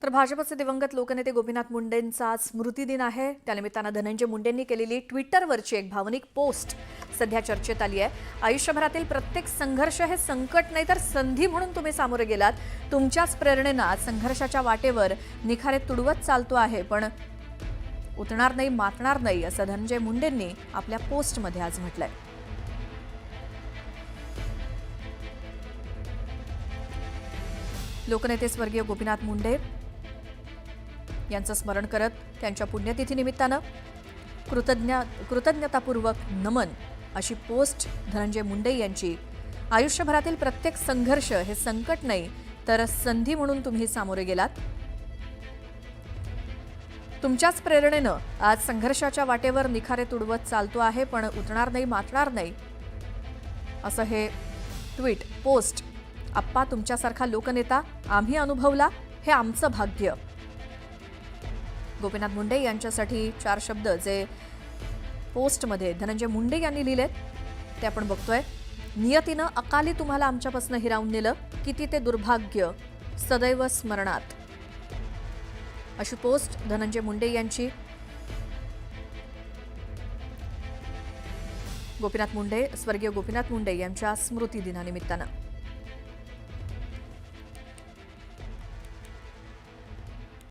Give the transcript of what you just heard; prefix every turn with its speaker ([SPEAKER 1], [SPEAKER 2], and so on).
[SPEAKER 1] तर भाजपचे दिवंगत लोकनेते गोपीनाथ मुंडेंचा आज स्मृतिदिन आहे. त्यानिमित्तानं धनंजय मुंडेंनी केलेली ट्विटरवरची एक भावनिक पोस्ट सध्या चर्चेत आली आहे. आयुष्यभरातील प्रत्येक संघर्ष हे संकट नाही तर संधी म्हणून तुम्ही सामोरे गेलात. तुमच्याच प्रेरणेनं आज संघर्षाच्या वाटेवर निखारे तुडवत चालतो आहे, पण उतरणार नाही, मातणार नाही, असं धनंजय मुंडेंनी आपल्या पोस्टमध्ये आज म्हटलंय. लोकनेते स्वर्गीय गोपीनाथ मुंडे यांचं स्मरण करत त्यांच्या पुण्यतिथीनिमित्तानं कृतज्ञतापूर्वक नमन अशी पोस्ट धनंजय मुंडे यांची. आयुष्यभरातील प्रत्येक संघर्ष हे संकट नाही तर संधी म्हणून तुम्ही सामोरे गेलात. तुमच्याच प्रेरणेनं आज संघर्षाच्या वाटेवर निखारे तुडवत चालतो आहे, पण उतरणार नाही, मातणार नाही, असं हे ट्विट पोस्ट. आप्पा तुमच्यासारखा लोकनेता आम्ही अनुभवला, हे आमचं भाग्य. गोपीनाथ मुंडे यांच्यासाठी 4 शब्द जे पोस्टमध्ये धनंजय मुंडे यांनी लिहिलेत ते आपण बघतोय. नियतीनं अकाली तुम्हाला आमच्यापासून हिरावून नेलं, किती ते दुर्भाग्य, सदैव स्मरणात, अशी पोस्ट धनंजय मुंडे यांची. स्वर्गीय गोपीनाथ मुंडे यांच्या स्मृती दिनानिमित्तानं.